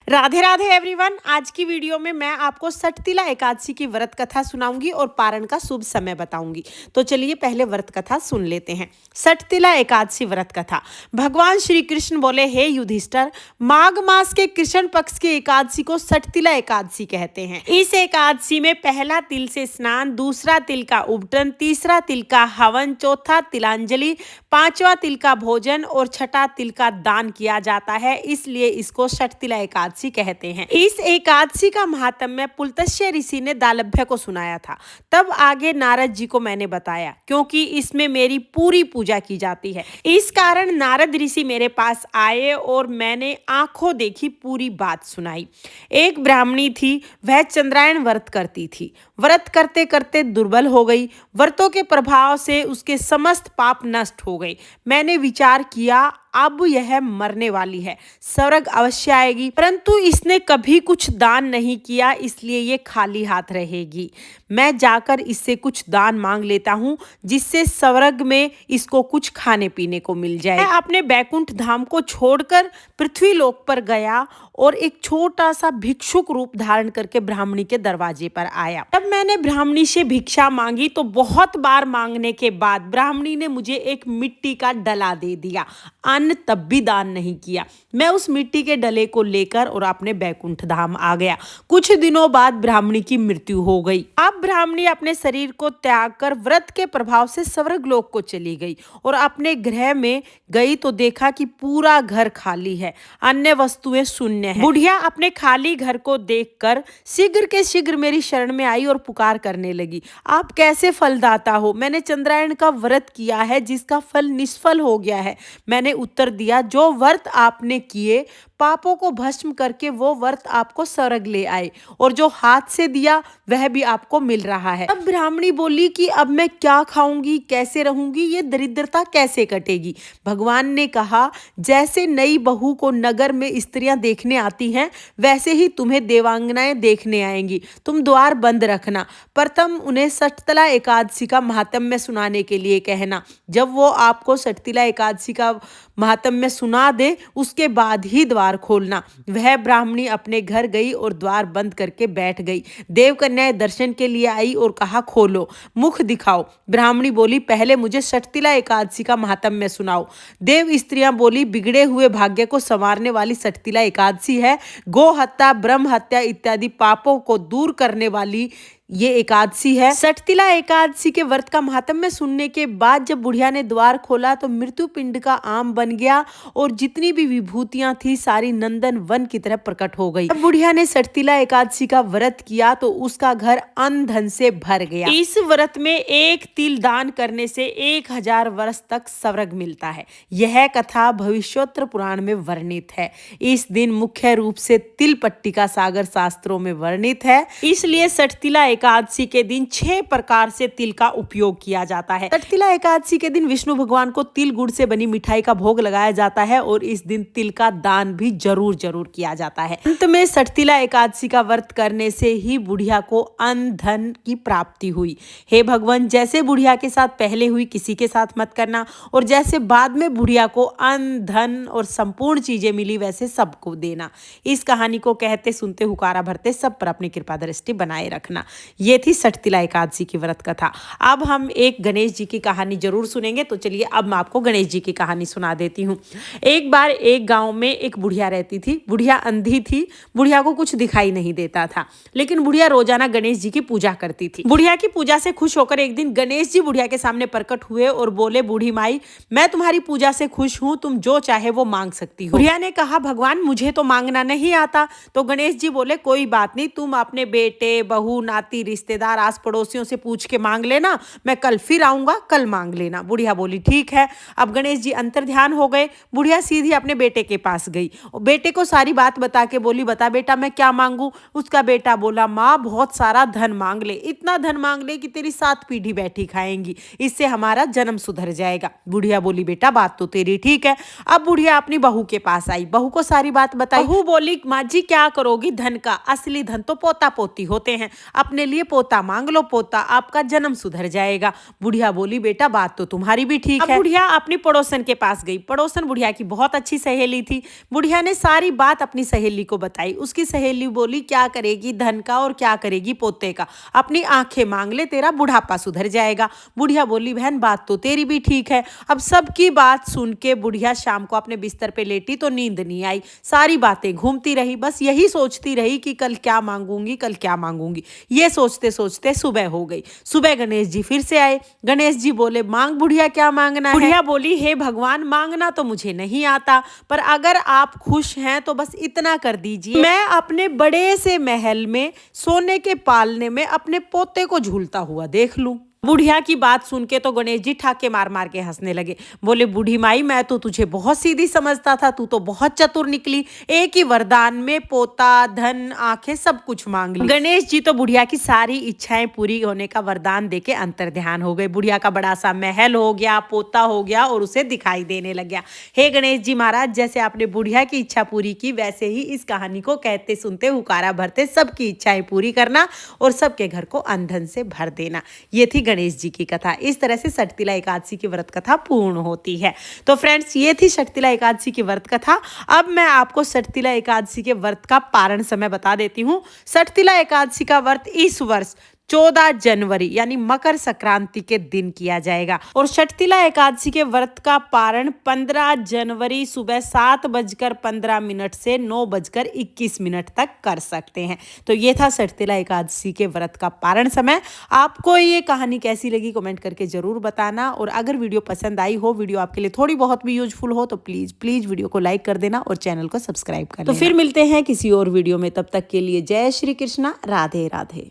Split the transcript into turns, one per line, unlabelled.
Radhe Radhe everyone. आज की video में मैं आपको सठतिला एकादशी की व्रत कथा सुनाऊंगी और पारण का शुभ समय बताऊंगी। तो चलिए पहले व्रत कथा सुन लेते हैं। सठतिला एकादशी व्रत कथा। भगवान श्री कृष्ण बोले, हे युधिष्ठिर, माघ मास के कृष्ण पक्ष की एकादशी को सठतिला एकादशी कहते हैं। इस एकादशी में पहला तिल से स्नान, दूसरा तिल का उबटन, तीसरा तिल का हवन, चौथा तिलांजलि, पांचवा तिल का भोजन और छठा तिल का दान किया जाता है। इसलिए इसको सठतिला एकादशी कहते हैं। इस एकादशी का महात्म्य पुलत्स्य ऋषि ने दालभ्य को सुनाया था। तब आगे नारद जी को मैंने बताया, क्योंकि इसमें मेरी पूरी पूजा की जाती है। इस कारण नारद ऋषि मेरे पास आए और मैंने आंखों देखी पूरी बात सुनाई। एक ब्राह्मणी थी, वह चंद्रायण व्रत करती थी। व्रत करते करते दुर्बल हो गई। व्रतों के प्रभाव से उसके समस्त पाप नष्ट हो गए। मैंने विचार किया, अब यह मरने वाली है, स्वर्ग अवश्य आएगी, परंतु इसने कभी कुछ दान नहीं किया, इसलिए ये खाली हाथ रहेगी। मैं जाकर इससे कुछ दान मांग लेता हूँ, जिससे स्वर्ग में इसको कुछ खाने पीने को मिल जाए। मैं अपने बैकुंठ धाम को छोड़कर पृथ्वी लोक पर गया और एक छोटा सा भिक्षुक रूप धारण करके ब्राह्मणी के दरवाजे पर आया। तब मैंने ब्राह्मणी से भिक्षा मांगी तो बहुत बार मांगने के बाद ब्राह्मणी ने मुझे एक मिट्टी का डला दे दिया। अन्न तब भी दान नहीं किया। मैं उस मिट्टी के डले को लेकर और अपने बैकुंठ धाम आ गया। कुछ दिनों बाद ब्राह्मणी की मृत्यु हो गई। अब ब्राह्मणी अपने शरीर को त्याग कर व्रत के प्रभाव से स्वर्ग लोक को चली गई और अपने गृह में गई तो देखा कि पूरा घर खाली है, अन्य वस्तुएं शून्य है। बुढ़िया अपने खाली घर को देखकर शीघ्र के शीघ्र मेरी शरण में आई और पुकार करने लगी, आप कैसे फलदाता हो? मैंने चंद्रायण का व्रत किया है, जिसका फल निष्फल हो गया है। मैंने उत्तर दिया, जो व्रत आपने किए पापों को भस्म करके वो व्रत आपको स्वर्ग ले आए, और जो हाथ से दिया वह भी आपको मिल रहा है। अब ब्राह्मणी बोली कि अब मैं क्या खाऊंगी, कैसे रहूंगी, ये दरिद्रता कैसे कटेगी? भगवान ने कहा, जैसे नई बहू को नगर में स्त्रियां देखने आती हैं, वैसे ही तुम्हें देवांगनाएं देखने आएंगी। तुम द्वार बंद रखना, प्रथम उन्हें सठतिला एकादशी का महात्म्य सुनाने के लिए कहना। जब वो आपको सठतिला एकादशी का महात्म्य सुना दे, उसके बाद ही द्वार खोलना। वह ब्राह्मणी अपने घर गई और द्वार बंद करके बैठ गई। देवकन्याएं दर्शन के लिए आई और कहा, खोलो, मुख दिखाओ। ब्राह्मणी बोली, पहले मुझे सठतिला एकादशी का महात्म्य सुनाओ। देव स्त्रियां बोली, बिगड़े हुए भाग्य को संवारने वाली सठतिला एकादशी है। गो हत्या, ब्रह्म हत्या इत्यादि पापों को दूर करने वाली ये एकादशी है। सठतिला एकादशी के व्रत का महात्म्य सुनने के बाद जब बुढ़िया ने द्वार खोला तो मृत्यु पिंड का आम बन गया और जितनी भी विभूतियां थी सारी नंदन वन की तरह प्रकट हो गई। जब बुढ़िया ने सठतिला एकादशी का व्रत किया तो उसका घर अन्न धन से भर गया। इस व्रत में एक तिल दान करने से 1000 वर्ष तक स्वर्ग मिलता है। यह कथा भविष्योत्तर पुराण में वर्णित है। इस दिन मुख्य रूप से तिल पट्टी का सागर शास्त्रों में वर्णित है। इसलिए सठतिला एकादशी के दिन 6 प्रकार से तिल का उपयोग किया जाता है। सठतिला एकादशी के दिन विष्णु भगवान को तिल गुड़ से बनी मिठाई का भोग लगाया जाता है और इस दिन तिल का दान भी जरूर किया जाता है। अंत में सठतिला एकादशी का व्रत करने से ही बुढ़िया को अन्न धन की प्राप्ति हुई। हे भगवान, जैसे बुढ़िया के साथ पहले हुई किसी के साथ मत करना, और जैसे बाद में बुढ़िया को अन्न धन और संपूर्ण चीजें मिली वैसे सबको देना। इस कहानी को कहते सुनते हुकारा भरते सब पर अपनी कृपा दृष्टि बनाए रखना। ये थी सठतिला एकादशी की व्रत कथा। अब हम एक गणेश जी की कहानी जरूर सुनेंगे। तो चलिए अब मैं आपको गणेश जी की कहानी सुना देती हूँ। एक बार एक गांव में एक बुढ़िया रहती थी। बुढ़िया अंधी थी, बुढ़िया को कुछ दिखाई नहीं देता था, लेकिन बुढ़िया रोजाना गणेश जी की पूजा करती थी। बुढ़िया की पूजा से खुश होकर एक दिन गणेश जी बुढ़िया के सामने प्रकट हुए और बोले, बूढ़ी माई, मैं तुम्हारी पूजा से खुश हूँ, तुम जो चाहे वो मांग सकती हो। बुढ़िया ने कहा, भगवान मुझे तो मांगना नहीं आता। तो गणेश जी बोले, कोई बात नहीं, तुम अपने बेटे, बहू, नाती, रिश्तेदार, आस पड़ोसियों से पूछ के मांग लेना, मैं कल फिर आऊंगा, कल मांग लेना। बुढ़िया बोली, ठीक है। अब गणेश जी अंतर ध्यान हो गए। बुढ़िया सीधी अपने बेटे के पास गई और बेटे को सारी बात बता के बोली, बता बेटा मैं क्या मांगू? उसका बेटा बोला, माँ बहुत सारा धन मांग ले, इतना धन मांग ले कि तेरी 7 पीढ़ी बैठी खाएंगी, इससे हमारा जन्म सुधर जाएगा। बुढ़िया बोली, बेटा बात तो तेरी ठीक है। अब बुढ़िया अपनी बहू के पास आई, बहू को सारी बात बताई। बहू बोली, माँ जी क्या करोगी धन का? असली धन तो पोता पोती होते हैं, अपने लिए पोता मांग लो, पोता आपका जन्म सुधर जाएगा। बुढ़िया बोली बेटा बात तो तुम्हारी भी ठीक है। बुढ़िया अपनी पड़ोसन के पास गई। पड़ोसन बुढ़िया की बहुत अच्छी सहेली थी। बुढ़िया ने सारी बात अपनी सहेली को बताई। उसकी सहेली बोली क्या करेगी धन का और क्या करेगी पोते का, अपनी आंखें मांग ले, तेरा बुढ़ापा सुधर जाएगा। बुढ़िया बोली बहन बात तो तेरी भी ठीक है। अब सबकी बात सुन के बुढ़िया शाम को अपने बिस्तर पे लेटी तो नींद नहीं आई। सारी बातें घूमती रही, बस यही सोचती रही कि कल क्या मांगूंगी, कल क्या मांगूंगी। ये सोचते सोचते सुबह हो गई। सुबह गणेश जी फिर से आए। गणेश जी बोले मांग बुढ़िया क्या मांगना है। बुढ़िया बोली हे भगवान मांगना तो मुझे नहीं आता, पर अगर आप खुश हैं तो बस इतना कर दीजिए, मैं अपने बड़े से महल में सोने के पालने में अपने पोते को झूलता हुआ देख लूं। बुढ़िया की बात सुन के तो गणेश जी ठाके मार मार के हंसने लगे। बोले बूढ़ी माई मैं तो तुझे बहुत सीधी समझता था, तू तो बहुत चतुर निकली। एक ही वरदान में पोता धन आंखें सब कुछ मांग ली। गणेश जी तो बुढ़िया की सारी इच्छाएं पूरी होने का वरदान देके अंतर्ध्यान हो गए। बुढ़िया का बड़ा सा महल हो गया, पोता हो गया और उसे दिखाई देने लग गया। हे गणेश जी महाराज, जैसे आपने बुढ़िया की इच्छा पूरी की वैसे ही इस कहानी को कहते सुनते हुकारा भरते सबकी इच्छाएं पूरी करना और सबके घर को अंधन से भर देना। ये थी गणेश जी की कथा। इस तरह से षटतिला एकादशी की व्रत कथा पूर्ण होती है। तो फ्रेंड्स ये थी षटतिला एकादशी की व्रत कथा। अब मैं आपको षटतिला एकादशी के व्रत का पारण समय बता देती हूँ। षटतिला एकादशी का व्रत इस वर्ष 14 जनवरी यानी मकर संक्रांति के दिन किया जाएगा और षटतिला एकादशी के व्रत का पारण 15 जनवरी सुबह 7:15 से 9:21 तक कर सकते हैं। तो ये था षटतिला एकादशी के व्रत का पारण समय। आपको ये कहानी कैसी लगी कमेंट करके जरूर बताना, और अगर वीडियो पसंद आई हो, वीडियो आपके लिए थोड़ी बहुत भी यूजफुल हो, तो प्लीज वीडियो को लाइक कर देना और चैनल को सब्सक्राइब कर लेना। तो फिर मिलते हैं किसी और वीडियो में, तब तक के लिए जय श्री कृष्णा, राधे राधे।